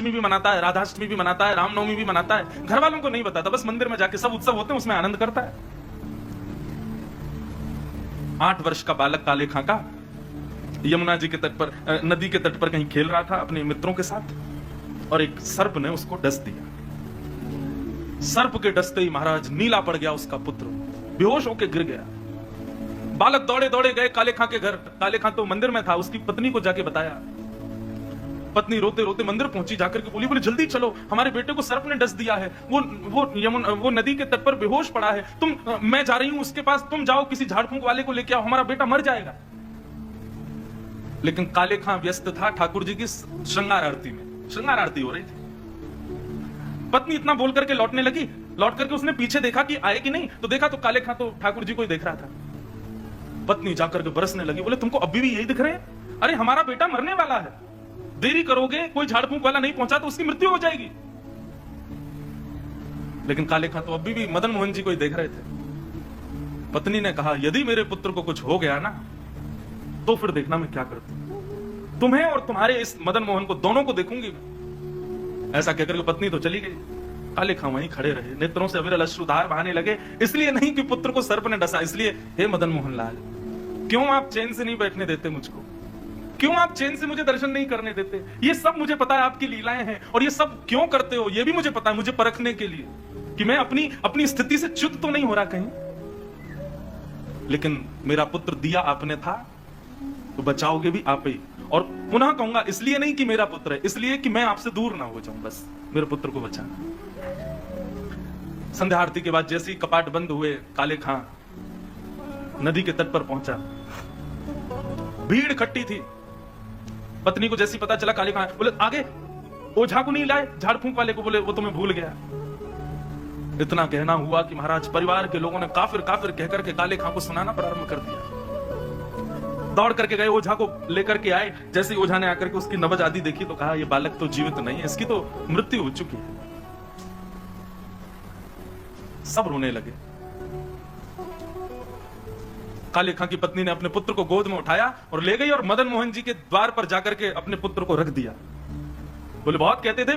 जन्माष्टमी भी मनाता है, राधाष्टमी भी मनाता है, रामनवमी भी मनाता है, घर वालों को नहीं बताता, बस मंदिर में जाके सब उत्सव होते हैं उसमें आनंद करता है। 8 वर्ष का बालक काले खां का यमुना जी के तट पर, नदी के तट पर कहीं खेल रहा था अपने मित्रों के साथ, और एक सर्प ने उसको डस दिया। सर्प के डसते ही महाराज नीला पड़ गया उसका पुत्र, बेहोश होकर गिर गया। बालक दौड़े दौड़े गए काले खां के घर। काले खां तो मंदिर में था, उसकी पत्नी को जाके बताया। पत्नी रोते रोते मंदिर पहुंची, जाकर के बोली जल्दी चलो, हमारे बेटे को सर्प ने डस दिया है, वो नदी के तट पर बेहोश पड़ा है, मैं जा रही हूं उसके पास, तुम जाओ किसी झाड़ फूंक वाले को लेके आओ, हमारा बेटा मर जाएगा। लेकिन काले खां व्यस्त था ठाकुर जी की श्रृंगार आरती में, श्रृंगार आरती हो रही थी। पत्नी इतना बोल करके लौटने लगी, लौट करके उसने पीछे देखा कि आए कि नहीं, तो देखा तो काले खां तो ठाकुर जी को ही देख रहा था। पत्नी जाकर के बरसने लगी, बोले तुमको अभी भी यही दिख रहे हैं? अरे हमारा बेटा मरने वाला है, देरी करोगे, कोई झाड़ फूंक वाला नहीं पहुंचा तो उसकी मृत्यु हो जाएगी। लेकिन काले खां तो अभी भी मदन मोहन जी को ही देख रहे थे। पत्नी ने कहा यदि मेरे पुत्र को कुछ हो गया ना तो फिर देखना मैं क्या करती हूं, तुम्हें और तुम्हारे इस मदन मोहन को दोनों को देखूंगी मैं। ऐसा कहकर के पत्नी तो चली गई। काले खां वहीं खड़े रहे, नेत्रों से अविरल अश्रुधार बहाने लगे, इसलिए नहीं कि पुत्र को सर्प ने डसा, इसलिए हे मदन मोहन लाल, क्यों आप चैन से नहीं बैठने देते मुझको, क्यों आप चैन से मुझे दर्शन नहीं करने देते? ये सब मुझे पता है आपकी लीलाएं हैं, और ये सब क्यों करते हो ये भी मुझे पता है, मुझे परखने के लिए कि मैं अपनी स्थिति से च्युत तो नहीं हो रहा कहीं। लेकिन मेरा पुत्र दिया आपने था तो बचाओगे भी आप ही, और पुनः कहूंगा इसलिए नहीं कि मेरा पुत्र है, इसलिए कि मैं आपसे दूर ना हो जाऊं, बस मेरे पुत्र को बचाना। संध्या आरती के बाद जैसे ही कपाट बंद हुए, काले खां नदी के तट पर पहुंचा। भीड़ इकट्ठी थी। पत्नी को जैसी पता चला, काले खां बोले आगे ओझा को नहीं लाए, झाड़ फूंक वाले को, बोले वो तो मैं भूल गया। इतना कहना हुआ कि महाराज परिवार के लोगों ने काफिर काफिर कहकर के काले खां को सुनाना प्रारंभ कर दिया। दौड़ करके गए, ओझा को लेकर के आए। जैसे ही ओझा ने आकर के उसकी नब्ज आदि देखी तो कहा यह बालक तो जीवित नहीं है, इसकी तो मृत्यु हो चुकी है। सब रोने लगे। काले खां की पत्नी ने अपने पुत्र को गोद में उठाया और ले गई और मदन मोहन जी के द्वार पर जाकर के अपने पुत्र को रख दिया। बोले बहुत कहते थे